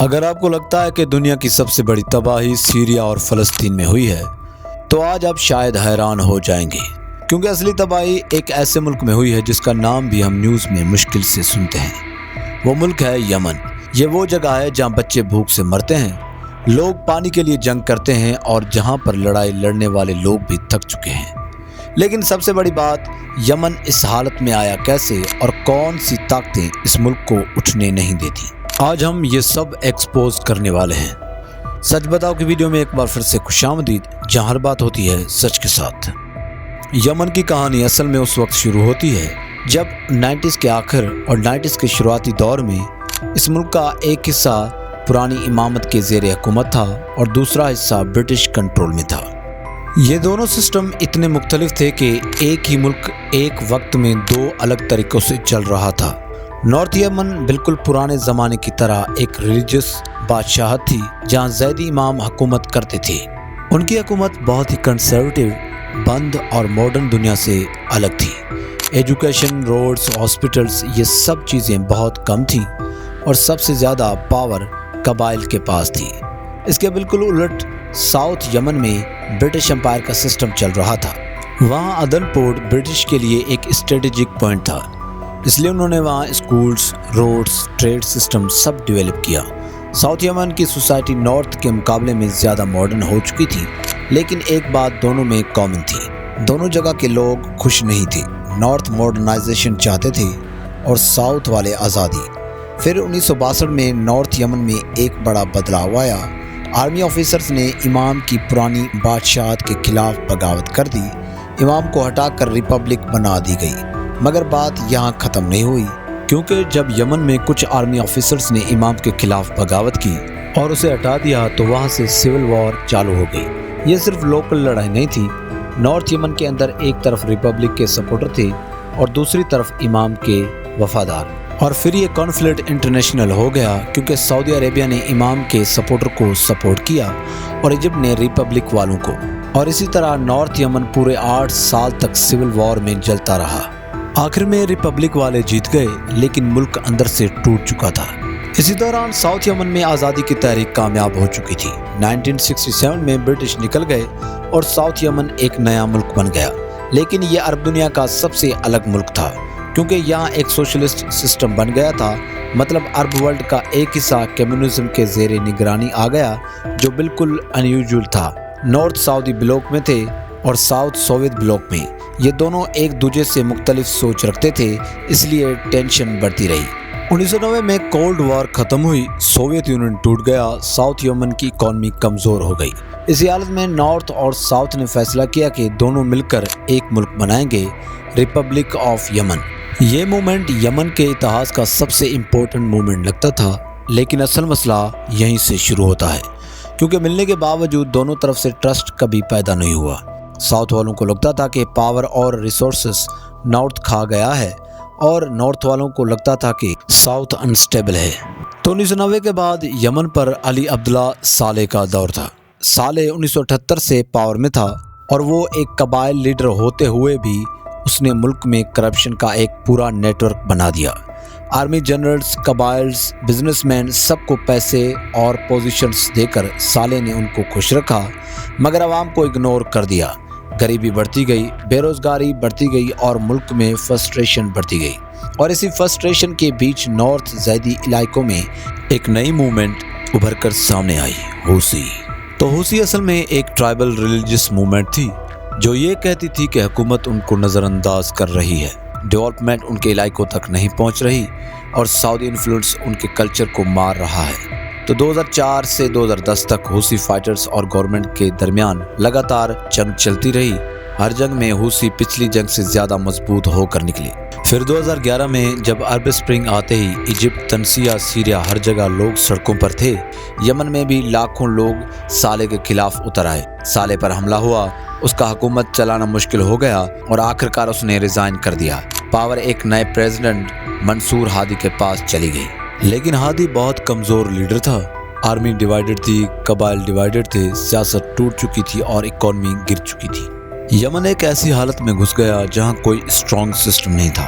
اگر آپ کو لگتا ہے کہ دنیا کی سب سے بڑی تباہی سیریا اور فلسطین میں ہوئی ہے تو آج آپ شاید حیران ہو جائیں گے، کیونکہ اصلی تباہی ایک ایسے ملک میں ہوئی ہے جس کا نام بھی ہم نیوز میں مشکل سے سنتے ہیں۔ وہ ملک ہے یمن۔ یہ وہ جگہ ہے جہاں بچے بھوک سے مرتے ہیں، لوگ پانی کے لیے جنگ کرتے ہیں اور جہاں پر لڑائی لڑنے والے لوگ بھی تھک چکے ہیں۔ لیکن سب سے بڑی بات، یمن اس حالت میں آیا کیسے اور کون سی طاقتیں اس ملک کو اٹھنے نہیں دیتی، آج ہم یہ سب ایکسپوز کرنے والے ہیں۔ سچ بتاؤ کہ ویڈیو میں ایک بار پھر سے خوش آمدید، جہاں ہر بات ہوتی ہے سچ کے ساتھ۔ یمن کی کہانی اصل میں اس وقت شروع ہوتی ہے جب 90s کے آخر اور 90s کے شروعاتی دور میں اس ملک کا ایک حصہ پرانی امامت کے زیر حکومت تھا اور دوسرا حصہ برٹش کنٹرول میں تھا۔ یہ دونوں سسٹم اتنے مختلف تھے کہ ایک ہی ملک ایک وقت میں دو الگ طریقوں سے چل رہا تھا۔ نارتھ یمن بالکل پرانے زمانے کی طرح ایک ریلیجس بادشاہت تھی جہاں زیدی امام حکومت کرتے تھے۔ ان کی حکومت بہت ہی کنسرویٹو، بند اور ماڈرن دنیا سے الگ تھی۔ ایجوکیشن، روڈز، ہاسپٹلز، یہ سب چیزیں بہت کم تھیں اور سب سے زیادہ پاور قبائل کے پاس تھی۔ اس کے بالکل الٹ ساؤتھ یمن میں برٹش امپائر کا سسٹم چل رہا تھا۔ وہاں عدن پورٹ برٹش کے لیے ایک اسٹریٹجک پوائنٹ تھا، اس لیے انہوں نے وہاں اسکولز، روڈز، ٹریڈ سسٹم سب ڈیولپ کیا۔ ساؤتھ یمن کی سوسائٹی نارتھ کے مقابلے میں زیادہ ماڈرن ہو چکی تھی، لیکن ایک بات دونوں میں کامن تھی، دونوں جگہ کے لوگ خوش نہیں تھے۔ نارتھ ماڈرنائزیشن چاہتے تھے اور ساؤتھ والے آزادی۔ پھر 1962 میں نارتھ یمن میں ایک بڑا بدلاؤ آیا۔ آرمی آفیسرز نے امام کی پرانی بادشاہت کے خلاف بغاوت کر دی، امام کو ہٹا کر ریپبلک بنا دی گئی۔ مگر بات یہاں ختم نہیں ہوئی، کیونکہ جب یمن میں کچھ آرمی آفیسرز نے امام کے خلاف بغاوت کی اور اسے ہٹا دیا تو وہاں سے سول وار چالو ہو گئی۔ یہ صرف لوکل لڑائی نہیں تھی، نارتھ یمن کے اندر ایک طرف ریپبلک کے سپورٹر تھے اور دوسری طرف امام کے وفادار۔ اور پھر یہ کانفلکٹ انٹرنیشنل ہو گیا، کیونکہ سعودی عربیہ نے امام کے سپورٹر کو سپورٹ کیا اور ایجپٹ نے ریپبلک والوں کو، اور اسی طرح نارتھ یمن پورے 8 سال تک سول وار میں جلتا رہا۔ آخر میں ریپبلک والے جیت گئے، لیکن ملک اندر سے ٹوٹ چکا تھا۔ اسی دوران ساؤتھ یمن میں آزادی کی تحریک کامیاب ہو چکی تھی۔ 1967 میں برٹش نکل گئے اور ساؤتھ یمن ایک نیا ملک بن گیا، لیکن یہ عرب دنیا کا سب سے الگ ملک تھا، کیونکہ یہاں ایک سوشلسٹ سسٹم بن گیا تھا۔ مطلب عرب ورلڈ کا ایک حصہ کمیونزم کے زیر نگرانی آ گیا، جو بالکل انیوژول تھا۔ نارتھ سعودی بلاک میں تھے اور ساؤتھ سوویت بلاک میں۔ یہ دونوں ایک دوسرے سے مختلف سوچ رکھتے تھے، اس لیے ٹینشن بڑھتی رہی۔ 1990 میں کولڈ وار ختم ہوئی، سوویت یونین ٹوٹ گیا، ساؤتھ یمن کی اکانومی کمزور ہو گئی۔ اسی حالت میں نارتھ اور ساؤتھ نے فیصلہ کیا کہ دونوں مل کر ایک ملک بنائیں گے، ریپبلک آف یمن۔ یہ موومنٹ یمن کے اتحاد کا سب سے امپورٹنٹ موومنٹ لگتا تھا، لیکن اصل مسئلہ یہیں سے شروع ہوتا ہے، کیونکہ ملنے کے باوجود دونوں طرف سے ٹرسٹ کبھی پیدا نہیں ہوا۔ ساؤتھ والوں کو لگتا تھا کہ پاور اور ریسورسز نارتھ کھا گیا ہے، اور نارتھ والوں کو لگتا تھا کہ ساؤتھ انسٹیبل ہے۔ تو 1990 کے بعد یمن پر علی عبداللہ صالح کا دور تھا۔ صالح 1978 سے پاور میں تھا، اور وہ ایک قبائل لیڈر ہوتے ہوئے بھی اس نے ملک میں کرپشن کا ایک پورا نیٹ ورک بنا دیا۔ آرمی جنرلز، قبائلز، بزنس مین، سب کو پیسے اور پوزیشنز دے کر صالح نے ان کو خوش رکھا، مگر عوام کو اگنور کر دیا۔ غریبی بڑھتی گئی، بے روزگاری بڑھتی گئی اور ملک میں فرسٹریشن بڑھتی گئی۔ اور اسی فرسٹریشن کے بیچ نارتھ زیدی علاقوں میں ایک نئی موومنٹ ابھر کر سامنے آئی، حوثی۔ تو حوثی اصل میں ایک ٹرائبل ریلیجس موومنٹ تھی جو یہ کہتی تھی کہ حکومت ان کو نظر انداز کر رہی ہے، ڈیولپمنٹ ان کے علاقوں تک نہیں پہنچ رہی، اور سعودی انفلوئنس ان کے کلچر کو مار رہا ہے۔ تو 2004 سے 2010 تک حوثی فائٹرز اور گورنمنٹ کے درمیان لگاتار جنگ چلتی رہی۔ ہر جنگ میں حوثی پچھلی جنگ سے زیادہ مضبوط ہو کر نکلی۔ پھر 2011 میں جب عرب اسپرنگ آتے ہی ایجپٹ، تنسیہ، سیریا، ہر جگہ لوگ سڑکوں پر تھے۔ یمن میں بھی لاکھوں لوگ صالح کے خلاف اتر آئے، صالح پر حملہ ہوا، اس کا حکومت چلانا مشکل ہو گیا اور آخرکار اس نے ریزائن کر دیا۔ پاور ایک نئے پریزیڈنٹ منصور ہادی کے پاس چلی گئی، لیکن ہادی بہت کمزور لیڈر تھا۔ آرمی ڈیوائیڈڈ تھی، قبائل ڈیوائیڈڈ تھے، سیاست ٹوٹ چکی تھی اور اکانومی گر چکی تھی۔ یمن ایک ایسی حالت میں گھس گیا جہاں کوئی اسٹرانگ سسٹم نہیں تھا۔